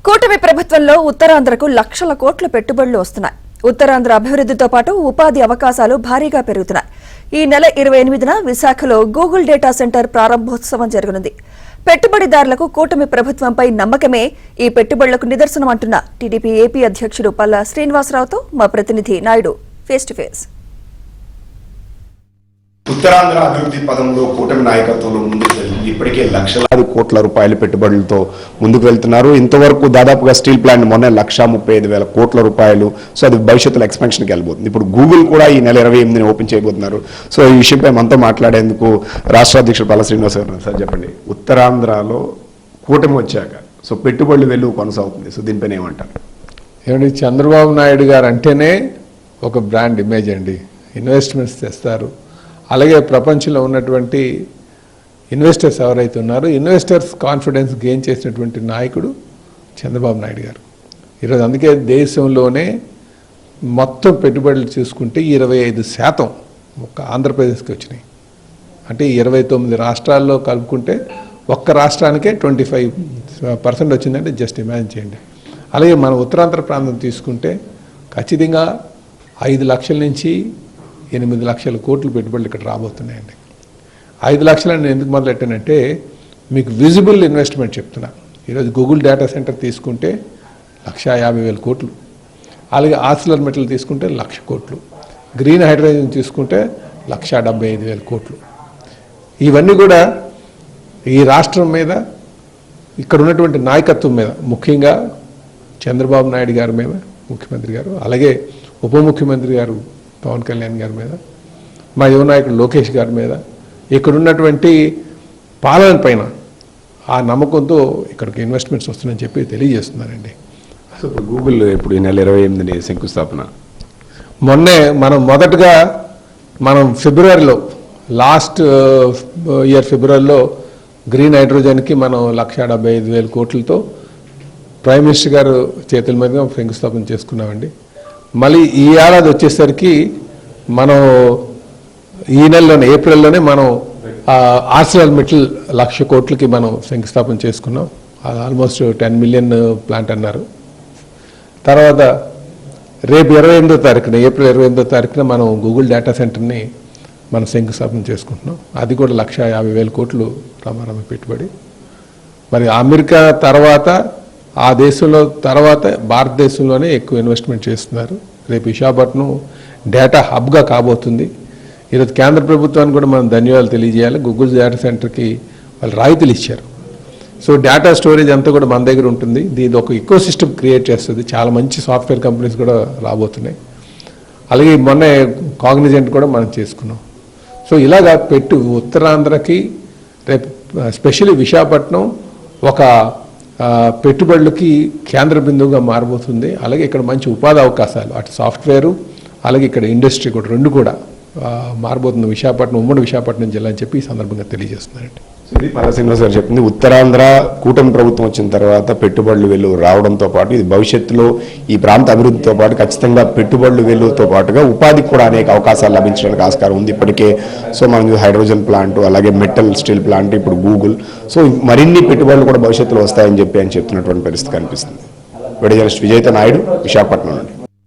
కూటమి ప్రభుత్వంలో ఉత్తరాంధ్రకు లక్షల కోట్ల పెట్టుబడులు వస్తున్నాయి. ఉత్తరాంధ్ర అభివృద్ధితో పాటు ఉపాధి అవకాశాలు భారీగా పెరుగుతున్నాయి. ఈ నెల 28న విశాఖలో గూగుల్ డేటా సెంటర్ ప్రారంభోత్సవం జరగనుంది. పెట్టుబడిదారులకు కూటమి ప్రభుత్వంపై నమ్మకమే ఈ పెట్టుబడులకు నిదర్శనం అంటున్న టీడీపీ ఏపీ అధ్యక్షుడు పల్లా శ్రీనివాసరావుతో మా ప్రతినిధి Naidu face to face. Uttarandhra అభివృద్ధి పదంలో కూటమి నాయకత్వంలో ముందుకు వెళ్ళి ఇప్పటికే లక్షలాది కోట్ల రూపాయల పెట్టుబడులతో ముందుకు వెళ్తున్నారు. ఇంతవరకు దాదాపుగా స్టీల్ ప్లాంట్ మొన్న 1,35,000 కోట్ల రూపాయలు. సో అది భవిష్యత్తులో ఎక్స్పెన్షన్కి వెళ్ళబోతుంది. ఇప్పుడు గూగుల్ కూడా ఈ నెల 28ని ఓపెన్ చేయబోతున్నారు. సో ఈ విషయంపై మనతో మాట్లాడేందుకు రాష్ట్ర అధ్యక్షుడు పల్లా శ్రీనివాస్ గారు సార్ చెప్పండి, ఉత్తరాంధ్రలో కూటమి వచ్చాక సో పెట్టుబడులు వెళ్ళు కొనసాగుతుంది. సో దీనిపైన ఏమంటారు? ఏమండి, చంద్రబాబు నాయుడు గారు అంటేనే ఒక బ్రాండ్ ఇమేజ్ అండి. ఇన్వెస్ట్మెంట్స్ తెస్తారు. అలాగే ప్రపంచంలో ఉన్నటువంటి ఇన్వెస్టర్స్ ఎవరైతే ఉన్నారో ఇన్వెస్టర్స్ కాన్ఫిడెన్స్ గెయిన్ చేసినటువంటి నాయకుడు చంద్రబాబు నాయుడు గారు. ఈరోజు అందుకే దేశంలోనే మొత్తం పెట్టుబడులు చూసుకుంటే 25% ఒక్క ఆంధ్రప్రదేశ్కి వచ్చినాయి. అంటే 29 రాష్ట్రాల్లో కలుపుకుంటే ఒక్క రాష్ట్రానికే 25% వచ్చిందంటే జస్ట్ ఇమాజిన్ చేయండి. అలాగే మన ఉత్తరాంధ్ర ప్రాంతం తీసుకుంటే ఖచ్చితంగా 5 లక్షల నుంచి 8 లక్షల కోట్లు పెట్టుబడులు ఇక్కడ రాబోతున్నాయండి. 5 లక్షలని నేను ఎందుకు మొదలెట్టానంటే మీకు విజిబుల్ ఇన్వెస్ట్మెంట్ చెప్తున్నా. ఈరోజు గూగుల్ డేటా సెంటర్ తీసుకుంటే 1,50,000 కోట్లు, అలాగే ఆర్సిలర్ మెటల్ తీసుకుంటే 1,00,000 కోట్లు, గ్రీన్ హైడ్రోజన్ తీసుకుంటే 1,75,000 కోట్లు. ఇవన్నీ కూడా ఈ రాష్ట్రం మీద, ఇక్కడ ఉన్నటువంటి నాయకత్వం మీద, ముఖ్యంగా చంద్రబాబు నాయుడు గారి మీద ముఖ్యమంత్రి గారు, అలాగే ఉప ముఖ్యమంత్రి గారు పవన్ కళ్యాణ్ గారి మీద, మా యువ నాయకుడు లోకేష్ గారి మీద, ఇక్కడ ఉన్నటువంటి పాలన పైన ఆ నమ్మకంతో ఇక్కడికి ఇన్వెస్ట్మెంట్స్ వస్తున్నాయని చెప్పి తెలియజేస్తున్నారండి. సో గూగుల్ ఇప్పుడు ఈ నెల 28ని శంకుస్థాపన. మొన్నే మొదటగా ఫిబ్రవరిలో లాస్ట్ ఇయర్ ఫిబ్రవరిలో గ్రీన్ హైడ్రోజన్కి మనం 1,75,000 కోట్లతో ప్రైమ్ మినిస్టర్ గారు చేతుల మీదుగా శంకుస్థాపన చేసుకున్నామండి. మళ్ళీ ఈ ఏడాది వచ్చేసరికి మనం ఈ నెలలోనే ఏప్రిల్లోనే మనం ఆర్సిలర్ మెటల్ 1,00,000 కోట్లకి మనం శంకుస్థాపన చేసుకున్నాం. అది ఆల్మోస్ట్ 10 మిలియన్ ప్లాంట్ అన్నారు. తర్వాత రేపు 28వ తారీఖున ఏప్రిల్ 28వ తారీఖున మనం గూగుల్ డేటా సెంటర్ని మనం శంకుస్థాపన చేసుకుంటున్నాం. అది కూడా 1,50,000 కోట్లు రమారమ పెట్టుబడి. మరి అమెరికా తర్వాత ఆ దేశంలో తర్వాత భారతదేశంలోనే ఎక్కువ ఇన్వెస్ట్మెంట్ చేస్తున్నారు. రేపు విశాఖపట్నం డేటా హబ్గా కాబోతుంది. ఈరోజు కేంద్ర ప్రభుత్వానికి కూడా మనం ధన్యవాదాలు తెలియజేయాలి. గూగుల్ డేటా సెంటర్కి వాళ్ళు రాయితీలు ఇచ్చారు. సో డేటా స్టోరేజ్ అంతా కూడా మన దగ్గర ఉంటుంది. దీని ఒక ఎకో సిస్టమ్ క్రియేట్ చేస్తుంది. చాలా మంచి సాఫ్ట్వేర్ కంపెనీస్ కూడా రాబోతున్నాయి. అలాగే మొన్న కాగ్నిజెంట్ కూడా మనం చేసుకున్నాం. సో ఇలాగా ఉత్తరాంధ్రకి రేపు స్పెషల్లీ విశాఖపట్నం ఒక పెట్టుబడులకి కేంద్ర బిందువుగా మారబోతుంది. అలాగే ఇక్కడ మంచి ఉపాధి అవకాశాలు, అటు సాఫ్ట్వేరు అలాగే ఇక్కడ ఇండస్ట్రీ కూడా రెండు కూడా మారబోతుంది విశాఖపట్నం, ఉమ్మడి విశాఖపట్నం జిల్లా అని చెప్పి ఈ సందర్భంగా తెలియజేస్తున్నారండి. ఇది పల్లా శ్రీనివాస్ గారు చెప్పింది. ఉత్తరాంధ్ర కూటమి ప్రభుత్వం వచ్చిన తర్వాత పెట్టుబడులు వెళ్ళు రావడంతో పాటు ఇది భవిష్యత్తులో ఈ ప్రాంత అభివృద్ధితో పాటు ఖచ్చితంగా పెట్టుబడులు వెళ్ళుతో పాటుగా ఉపాధికి కూడా అనేక అవకాశాలు లభించడానికి ఆస్కారం ఉంది. ఇప్పటికే సో మనం హైడ్రోజన్ ప్లాంట్, అలాగే మెటల్ స్టీల్ ప్లాంట్, ఇప్పుడు గూగుల్, సో మరిన్ని పెట్టుబడులు కూడా భవిష్యత్తులో వస్తాయని చెప్తున్నటువంటి పరిస్థితి కనిపిస్తుంది. వీడియో జర్నలిస్ట్ విజయ్ నాయుడు, విశాఖపట్నం నుండి.